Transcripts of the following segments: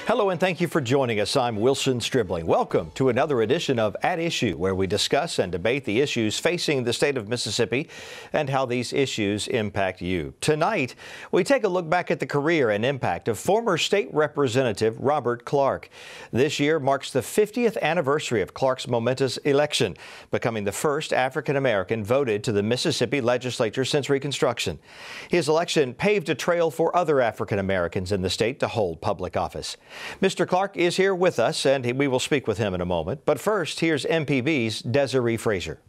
Hello and thank you for joining us. I'm Wilson Stribling. Welcome to another edition of At Issue, where we discuss and debate the issues facing the state of Mississippi and how these issues impact you. Tonight, we take a look back at the career and impact of former State Representative Robert Clark. This year marks the 50th anniversary of Clark's momentous election, becoming the first African American voted to the Mississippi legislature since Reconstruction. His election paved a trail for other African Americans in the state to hold public office. Mr. Clark is here with us, and we will speak with him in a moment. But first, here's MPB's Desiree Frazier.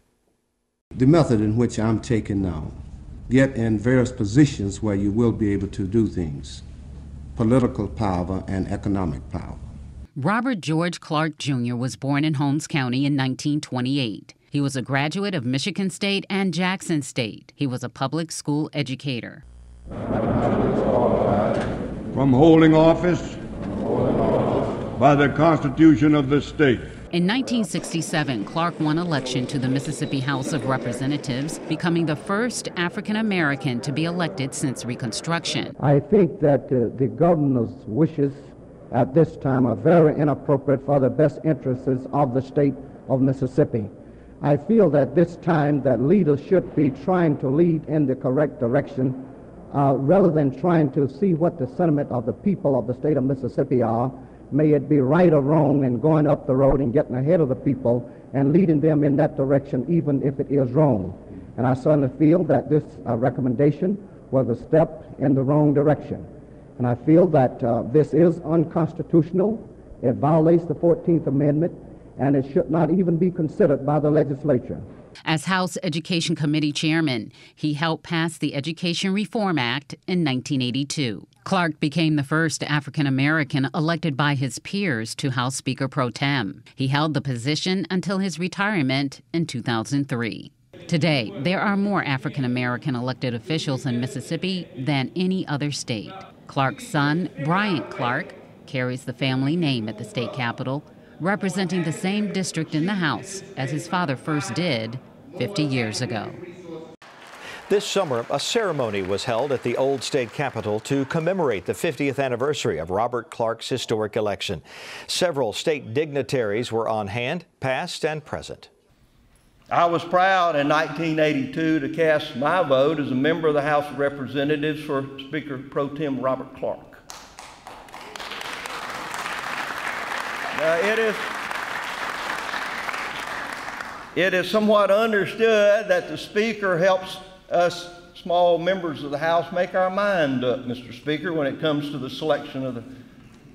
The method in which I'm taking now, get in various positions where you will be able to do things, political power and economic power. Robert George Clark Jr. was born in Holmes County in 1928. He was a graduate of Michigan State and Jackson State. He was a public school educator. From holding office by the Constitution of the state. In 1967, Clark won election to the Mississippi House of Representatives, becoming the first African American to be elected since Reconstruction. I think that the governor's wishes at this time are very inappropriate for the best interests of the state of Mississippi. I feel that this time that leaders should be trying to lead in the correct direction rather than trying to see what the sentiment of the people of the state of Mississippi are. May it be right or wrong, and going up the road and getting ahead of the people and leading them in that direction, even if it is wrong. And I certainly feel that this recommendation was a step in the wrong direction. And I feel that this is unconstitutional. It violates the 14th Amendment, and it should not even be considered by the legislature. As House Education Committee chairman, he helped pass the Education Reform Act in 1982. Clark became the first African American elected by his peers to House Speaker pro tem. He held the position until his retirement in 2003. Today, there are more African American elected officials in Mississippi than any other state. Clark's son, Bryant Clark, carries the family name at the state capitol, representing the same district in the House as his father first did 50 years ago. This summer, a ceremony was held at the old state capitol to commemorate the 50th anniversary of Robert Clark's historic election. Several state dignitaries were on hand, past and present. I was proud in 1982 to cast my vote as a member of the House of Representatives for Speaker pro tem Robert Clark. It is somewhat understood that the Speaker helps us small members of the House make our mind up, Mr. Speaker, when it comes to the selection of the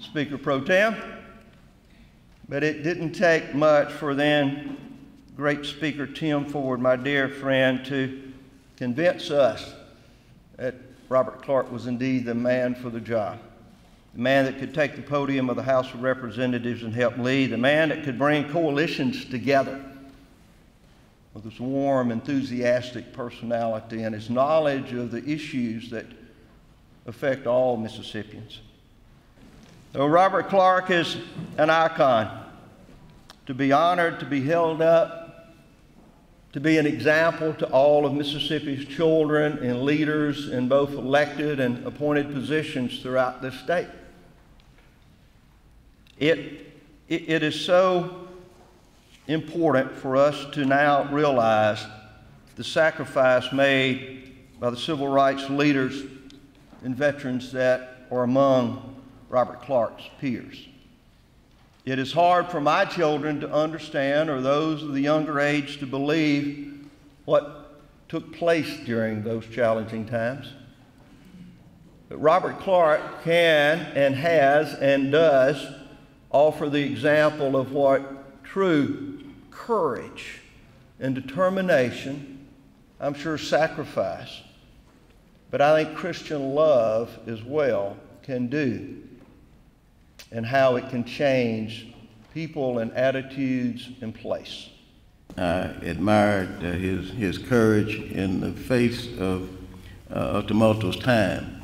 Speaker pro tem. But it didn't take much for then great Speaker Tim Ford, my dear friend, to convince us that Robert Clark was indeed the man for the job. The man that could take the podium of the House of Representatives and help lead, the man that could bring coalitions together with his warm, enthusiastic personality and his knowledge of the issues that affect all Mississippians. So Robert Clark is an icon, to be honored, to be held up, to be an example to all of Mississippi's children and leaders in both elected and appointed positions throughout this state. It is so important for us to now realize the sacrifice made by the civil rights leaders and veterans that are among Robert Clark's peers. It is hard for my children to understand, or those of the younger age to believe, what took place during those challenging times. But Robert Clark can and has and does offer the example of what true courage and determination, I'm sure sacrifice, but I think Christian love as well can do, and how it can change people and attitudes and place. I admired his courage in the face of a tumultuous time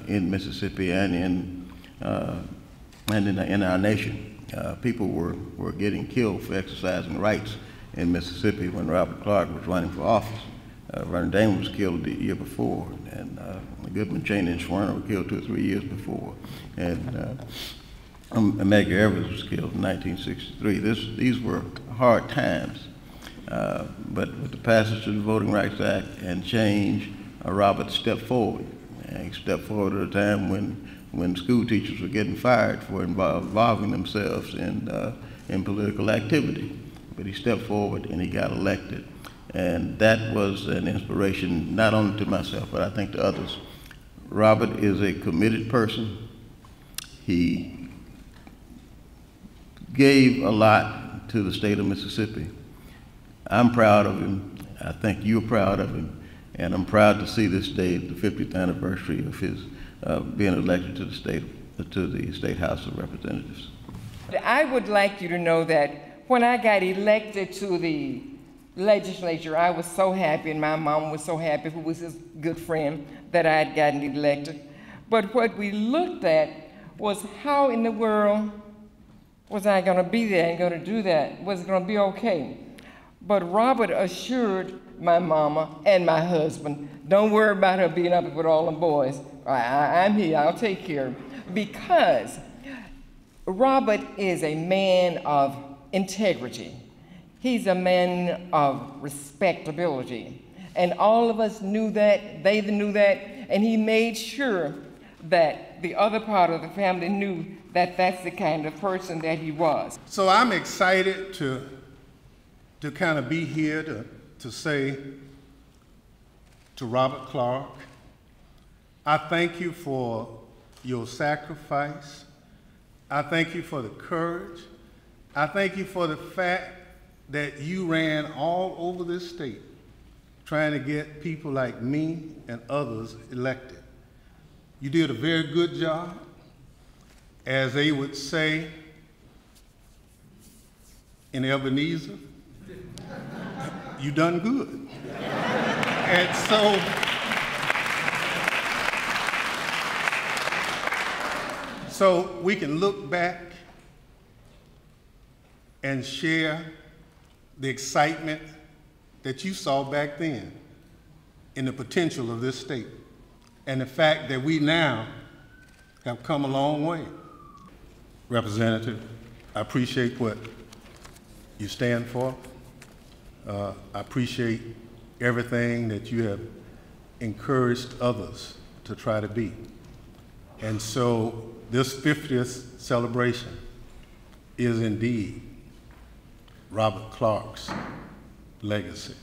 in Mississippi and in our nation. People were getting killed for exercising rights in Mississippi when Robert Clark was running for office. Vernon Damon was killed the year before, and Goodman, Cheney, and Schwerner were killed 2 or 3 years before. And Medgar Evers was killed in 1963. These were hard times, but with the passage of the Voting Rights Act and change, Robert stepped forward. And he stepped forward at a time when school teachers were getting fired for involving themselves in political activity. But he stepped forward and he got elected. And that was an inspiration not only to myself, but I think to others. Robert is a committed person. He gave a lot to the state of Mississippi. I'm proud of him. I think you're proud of him. And I'm proud to see this day, the 50th anniversary of his being elected to the State House of Representatives. I would like you to know that when I got elected to the legislature, I was so happy, and my mom was so happy, who was his good friend, that I had gotten elected. But what we looked at was how in the world was I going to be there and going to do that? Was it going to be okay? But Robert assured my mama and my husband, don't worry about her being up with all them boys. I'm here, I'll take care of her. Because Robert is a man of integrity. He's a man of respectability. And all of us knew that, they knew that, and he made sure that the other part of the family knew that that's the kind of person that he was. So I'm excited to kind of be here to say to Robert Clark, I thank you for your sacrifice. I thank you for the courage. I thank you for the fact that you ran all over this state trying to get people like me and others elected. You did a very good job. As they would say in Ebenezer, you done good. And so we can look back and share the excitement that you saw back then in the potential of this state and the fact that we now have come a long way. Representative, I appreciate what you stand for. I appreciate everything that you have encouraged others to try to be. And so this 50th celebration is indeed Robert Clark's legacy.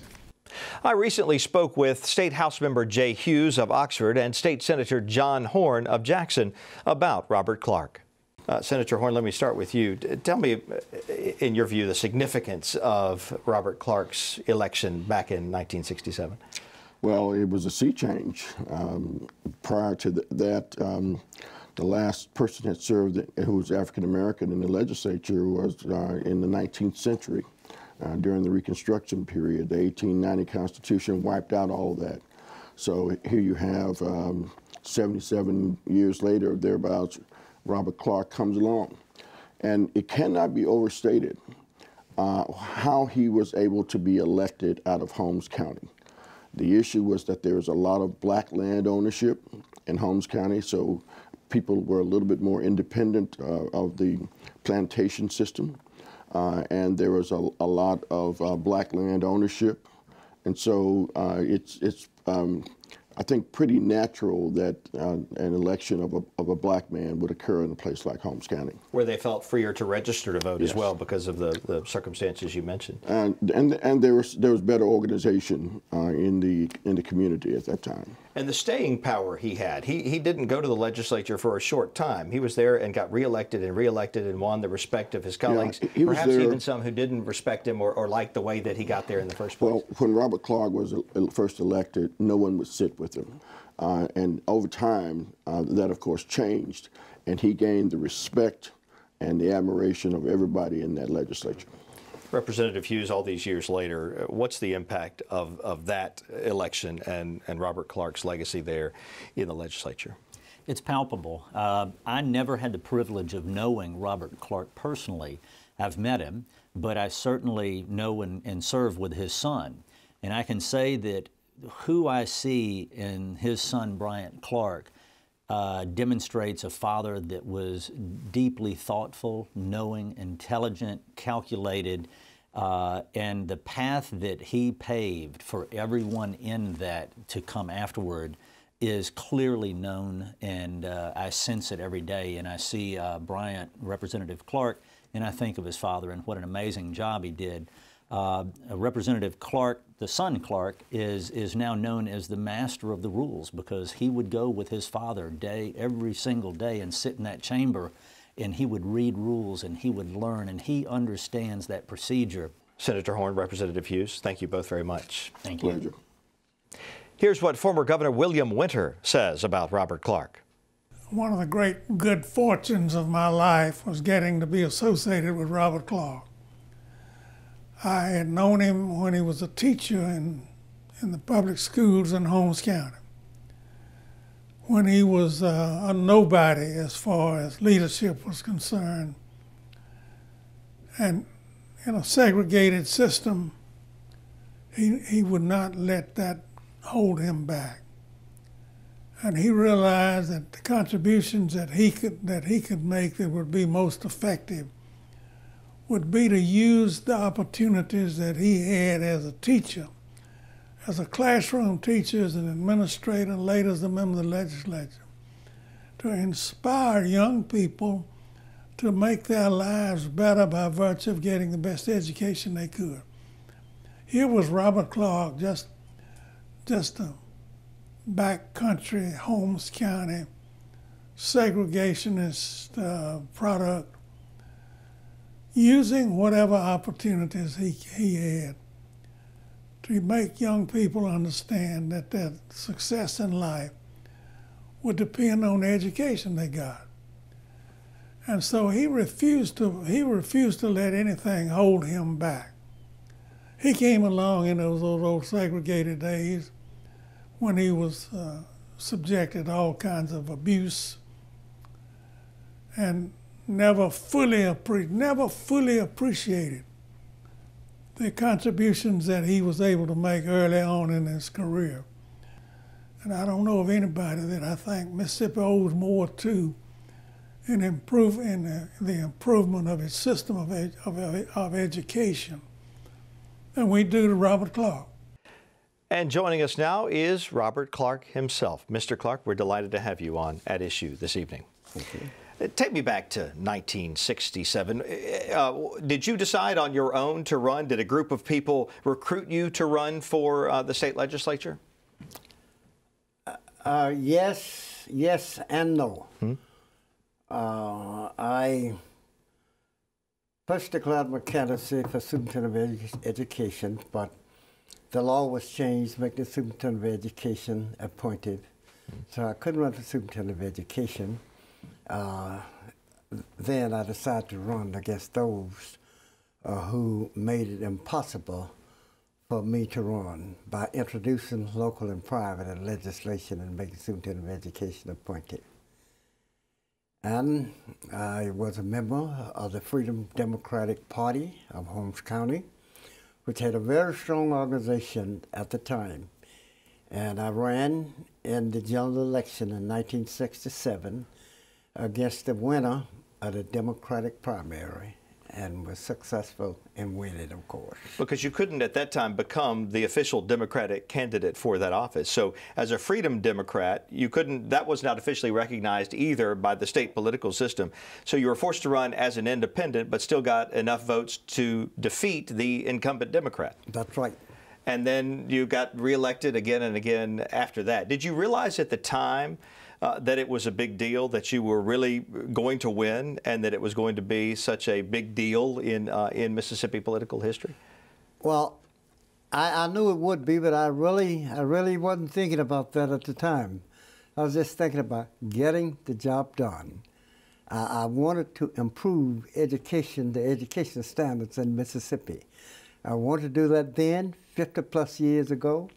I recently spoke with State House Member Jay Hughes of Oxford and State Senator John Horn of Jackson about Robert Clark. Senator Horn, let me start with you. Tell me, in your view, the significance of Robert Clark's election back in 1967. Well, it was a sea change. Prior to that, the last person that served who was African American in the legislature was in the 19th century. During the Reconstruction period, the 1890 Constitution wiped out all of that. So here you have 77 years later, thereabouts, Robert Clark comes along. And it cannot be overstated how he was able to be elected out of Holmes County. The issue was that there was a lot of black land ownership in Holmes County, so people were a little bit more independent of the plantation system. And there was a lot of black land ownership. And so it's I think, pretty natural that an election of a black man would occur in a place like Holmes County. Where they felt freer to register to vote Yes. as well because of the circumstances you mentioned. And there was better organization in the community at that time. And the staying power he had. He didn't go to the legislature for a short time. He was there and got reelected and won the respect of his colleagues. Yeah, he was perhaps there, even some who didn't respect him or like the way that he got there in the first place. Well, when Robert Clark was first elected, no one would sit with him. And over time, that of course changed, and he gained the respect and the admiration of everybody in that legislature. Representative Hughes, all these years later, what's the impact of that election and Robert Clark's legacy there in the legislature? It's palpable. I never had the privilege of knowing Robert Clark personally. I've met him, but I certainly know and serve with his son. And I can say that who I see in his son, Bryant Clark, demonstrates a father that was deeply thoughtful, knowing, intelligent, calculated, and the path that he paved for everyone in that to come afterward is clearly known, and I sense it every day. And I see Bryant, Representative Clark, and I think of his father and what an amazing job he did. Representative Clark, the son Clark, is now known as the master of the rules, because he would go with his father every single day and sit in that chamber, and he would read rules and he would learn, and he understands that procedure. Senator Horn, Representative Hughes, thank you both very much. Thank you. Pleasure. Here's what former Governor William Winter says about Robert Clark. One of the great good fortunes of my life was getting to be associated with Robert Clark. I had known him when he was a teacher in the public schools in Holmes County, when he was a nobody as far as leadership was concerned. And in a segregated system, he would not let that hold him back. And he realized that the contributions that he could make that would be most effective would be to use the opportunities that he had as a teacher, as a classroom teacher, as an administrator, and later as a member of the legislature, to inspire young people to make their lives better by virtue of getting the best education they could. Here was Robert Clark, just a backcountry, Holmes County, segregationist product, using whatever opportunities he had to make young people understand that their success in life would depend on the education they got. And so he refused to let anything hold him back. He came along in those old segregated days when he was subjected to all kinds of abuse, and never fully appreciated the contributions that he was able to make early on in his career. And I don't know of anybody that I think Mississippi owes more to in the improvement of its system of education than we do to Robert Clark. And joining us now is Robert Clark himself. Mr. Clark, we're delighted to have you on At Issue this evening. Okay. Take me back to 1967. Did you decide on your own to run? Did a group of people recruit you to run for the state legislature? Yes and no. I first declared my candidacy for superintendent of education, but the law was changed, making the superintendent of education appointed. So I couldn't run for superintendent of education. Then I decided to run against those who made it impossible for me to run by introducing local and private legislation and making superintendent of education appointed. And I was a member of the Freedom Democratic Party of Holmes County, which had a very strong organization at the time. And I ran in the general election in 1967 against the winner of the Democratic primary, and was successful in winning, of course. Because you couldn't at that time become the official Democratic candidate for that office. So as a Freedom Democrat, you couldn't, that was not officially recognized either by the state political system. So you were forced to run as an independent, but still got enough votes to defeat the incumbent Democrat. That's right. And then you got reelected again and again after that. Did you realize at the time that it was a big deal, that you were really going to win, and that it was going to be such a big deal in Mississippi political history? Well, I knew it would be, but I really wasn't thinking about that at the time. I was just thinking about getting the job done. I wanted to improve education, the education standards in Mississippi. I wanted to do that then, 50+ years ago,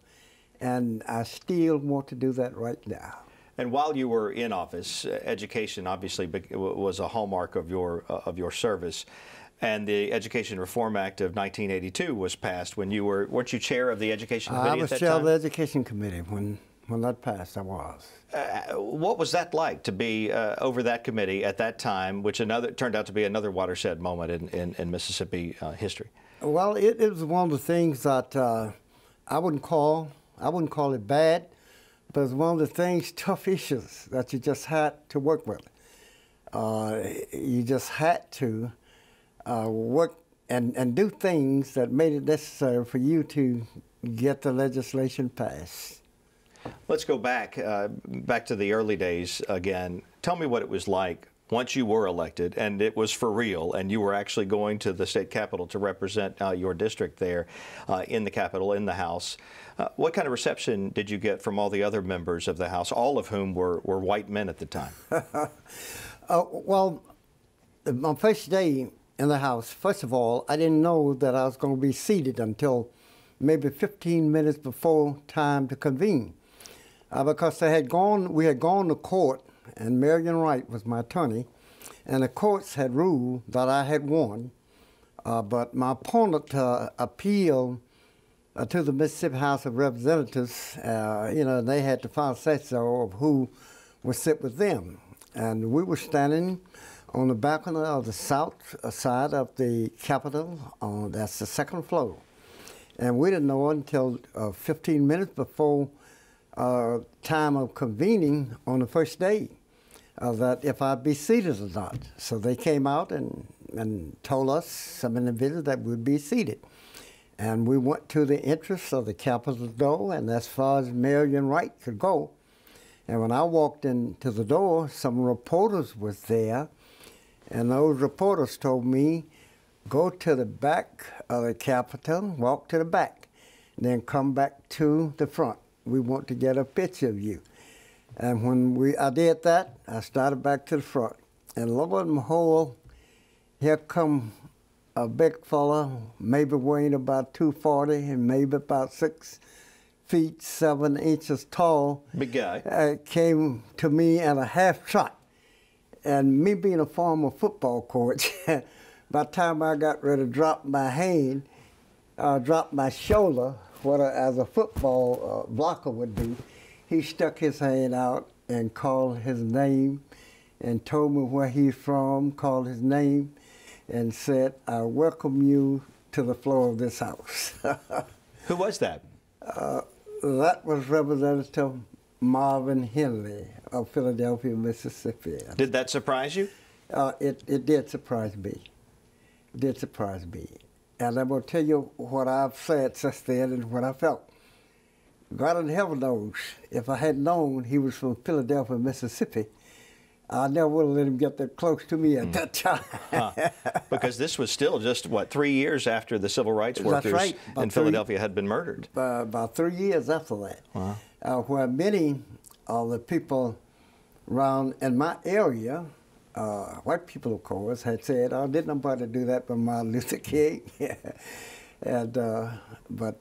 and I still want to do that right now. And while you were in office, education obviously was a hallmark of your service. And the Education Reform Act of 1982 was passed when you weren't you chair of the Education Committee at that time? I was chair of the Education Committee when When that passed, I was. What was that like to be over that committee at that time, which turned out to be another watershed moment in Mississippi history? Well, it was one of the things that I wouldn't call it bad, but it was one of the things, tough issues that you just had to work with. You just had to work and do things that made it necessary for you to get the legislation passed. Let's go back to the early days again. Tell me what it was like once you were elected and it was for real and you were actually going to the state capitol to represent your district there in the Capitol, in the House. What kind of reception did you get from all the other members of the House, all of whom were white men at the time? Well, my first day in the House, first of all, I didn't know that I was going to be seated until maybe 15 minutes before time to convene. Because we had gone to court, and Marion Wright was my attorney, and the courts had ruled that I had won, but my opponent appealed to the Mississippi House of Representatives. They had to file say-so of who would sit with them. And we were standing on the balcony of the south side of the Capitol, that's the second floor. And we didn't know until 15 minutes before time of convening on the first day that if I'd be seated or not. So they came out and told us, some individuals, that we'd be seated. And we went to the entrance of the Capitol door, and as far as Marion Wright could go. And when I walked into the door, some reporters was there, and those reporters told me, go to the back of the Capitol, walk to the back, and then come back to the front. We want to get a picture of you. And when I did that, I started back to the front. And lo and behold, here come a big fella, maybe weighing about 240 and maybe about 6 feet 7 inches tall. Big guy. Came to me at a half trot. And me being a former football coach, by the time I got ready to drop my hand, drop my shoulder, as a football blocker would do, he stuck his hand out and called his name and told me where he's from, called his name, and said, I welcome you to the floor of this house. Who was that? That was Representative Marvin Henley of Philadelphia, Mississippi. Did that surprise you? It did surprise me. It did surprise me. And I'm going to tell you what I've said since then and what I felt. God in heaven knows, if I had known he was from Philadelphia, Mississippi, I never would have let him get that close to me at that time. Because this was still just, what, 3 years after the civil rights workers in Philadelphia had been murdered? About 3 years after that. Where many of the people around in my area, white people, of course, had said, oh, didn't nobody do that but Martin Luther King? But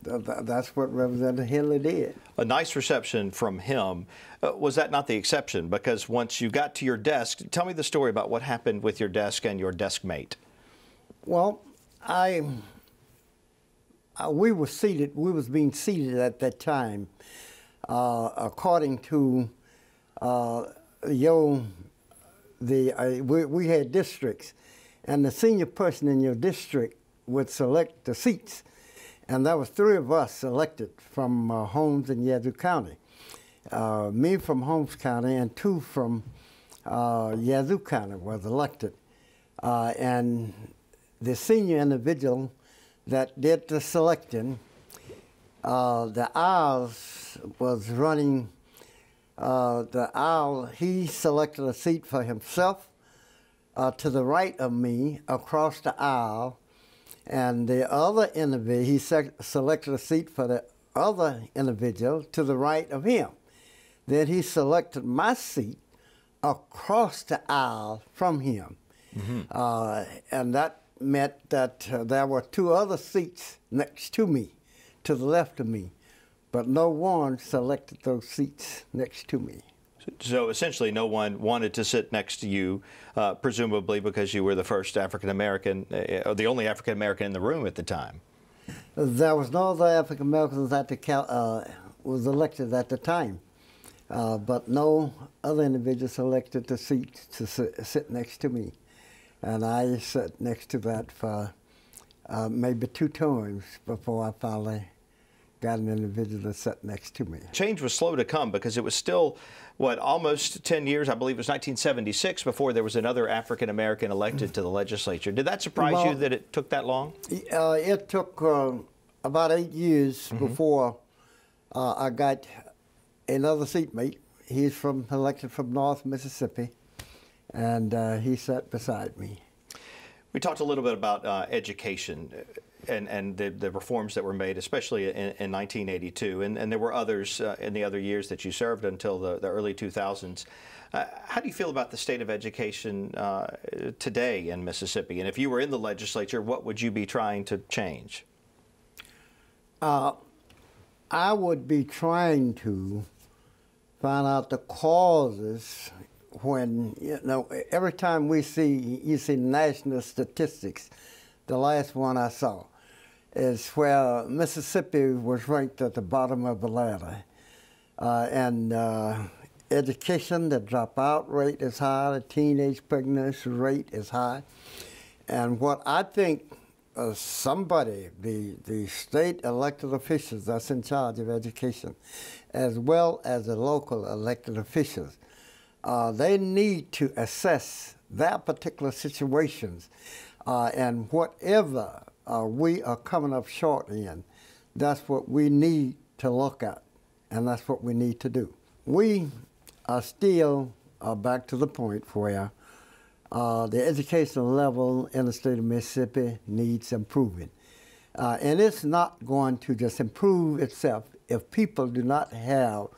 that's what Representative Henley did. A nice reception from him. Was that not the exception? Because once you got to your desk, tell me the story about what happened with your desk and your desk mate. Well, we were seated. We was being seated at that time, according to we had districts, and the senior person in your district would select the seats. And there was 3 of us selected from Holmes and Yazoo County. Me from Holmes County and 2 from Yazoo County was elected. And the senior individual that did the selecting, the aisles was running the aisle. He selected a seat for himself to the right of me across the aisle. And the other individual, he selected a seat for the other individual to the right of him. Then he selected my seat across the aisle from him. And that meant that there were 2 other seats next to me, to the left of me, but no one selected those seats next to me. So essentially no one wanted to sit next to you, presumably because you were the first African-American, or the only African-American in the room at the time. There was no other African-Americans that was elected at the time. but no other individual selected the seat to sit next to me. And I sat next to that for maybe 2 terms before I finally got an individual that sat next to me. Change was slow to come because it was still, what, almost 10 years, I believe it was 1976, before there was another African American elected to the legislature. Did that surprise you that it took that long? It took about 8 years before I got another seatmate. He's elected from North Mississippi, and he sat beside me. We talked a little bit about education and the reforms that were made, especially in 1982, and there were others in the other years that you served until the early 2000s. How do you feel about the state of education today in Mississippi? And if you were in the legislature, what would you be trying to change? I would be trying to find out the causes when, every time you see national statistics, the last one I saw is where Mississippi was ranked at the bottom of the ladder. And education, the dropout rate is high, the teenage pregnancy rate is high. And what I think somebody, the state elected officials that's in charge of education, as well as the local elected officials, they need to assess their particular situations, and whatever we are coming up short in, that's what we need to look at, and that's what we need to do. We are still back to the point where the educational level in the state of Mississippi needs improving. And it's not going to just improve itself if people do not have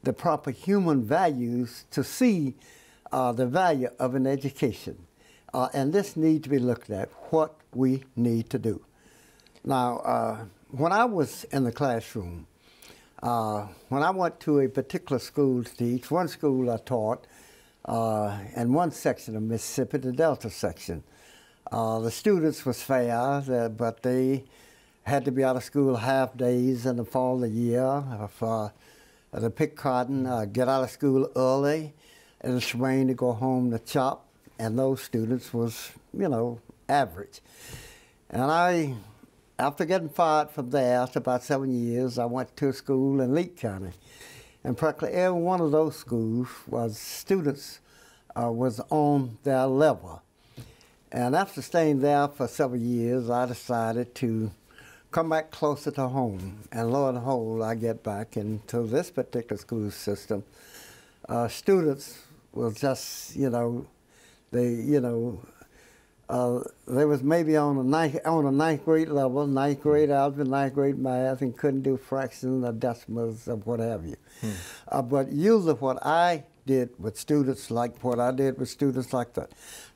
the proper human values to see the value of an education. And this needs to be looked at, what we need to do. Now, when I was in the classroom, when I went to a particular school to teach, one school I taught, in one section of Mississippi, the Delta section, the students was fair, but they had to be out of school half days in the fall of the year to pick cotton, get out of school early in the spring to go home to chop, and those students was, average. And after getting fired from there after about 7 years, I went to a school in Lee County. And practically every one of those schools was students was on their level. And after staying there for several years, I decided to come back closer to home. And lo and behold, I get back into this particular school system. Students was just, they was maybe on a ninth grade level, ninth grade algebra, ninth grade math, and couldn't do fractions or decimals or what have you. But usually what I did with students like that,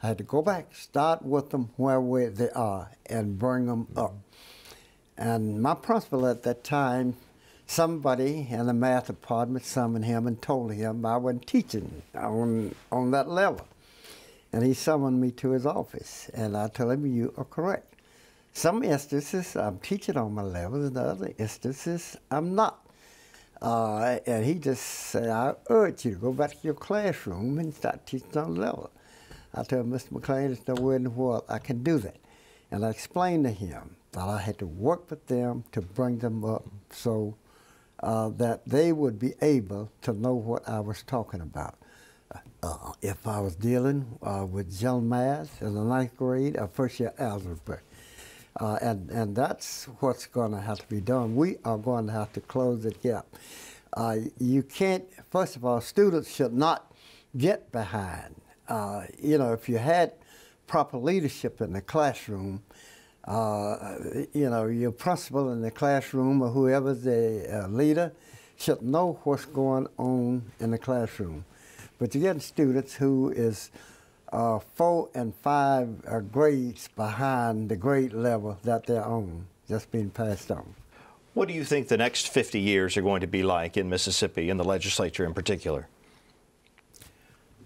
I had to go back, start with them where they are, and bring them up. And my principal at that time, somebody in the math department summoned him and told him I wasn't teaching on that level. And he summoned me to his office, and I told him, you are correct. Some instances I'm teaching on my level, and other instances I'm not. And he just said, I urge you to go back to your classroom and start teaching on the level. I told him, Mr. McLean, there's no way in the world I can do that. And I explained to him that I had to work with them to bring them up so that they would be able to know what I was talking about. If I was dealing with general math in the ninth grade or first year algebra. And that's what's going to have to be done. We are going to have to close the gap. You can't, first of all, students should not get behind. If you had proper leadership in the classroom, your principal in the classroom or whoever's the leader should know what's going on in the classroom. But you get students who is 4 and 5 grades behind the grade level that they're on, just being passed on. What do you think the next 50 years are going to be like in Mississippi, in the legislature in particular?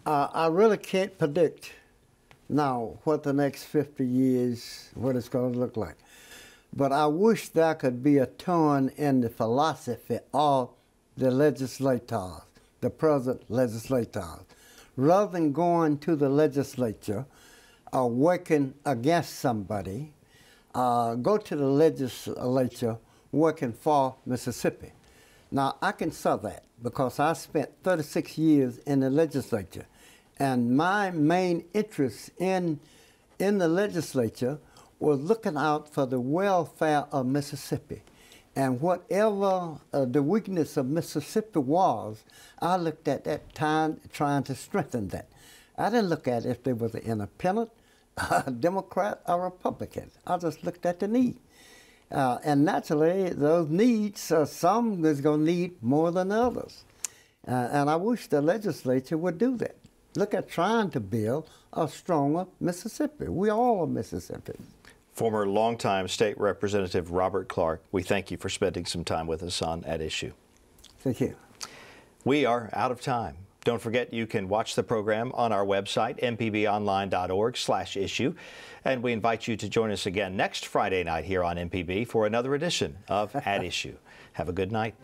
I really can't predict now what the next 50 years, what it's going to look like. But I wish there could be a turn in the philosophy of the legislators, the present legislators. Rather than going to the legislature or working against somebody, go to the legislature working for Mississippi. Now, I can say that because I spent 36 years in the legislature, and my main interest in the legislature was looking out for the welfare of Mississippi. And whatever the weakness of Mississippi was, I looked at that time trying to strengthen that. I didn't look at if they was an independent, a Democrat, or Republican. I just looked at the need. And naturally, those needs, some is going to need more than others. And I wish the legislature would do that. Look at trying to build a stronger Mississippi. We all are Mississippi. Former longtime State Representative Robert Clark, we thank you for spending some time with us on At Issue. Thank you. We are out of time. Don't forget you can watch the program on our website, mpbonline.org/issue. And we invite you to join us again next Friday night here on MPB for another edition of At Issue. Have a good night.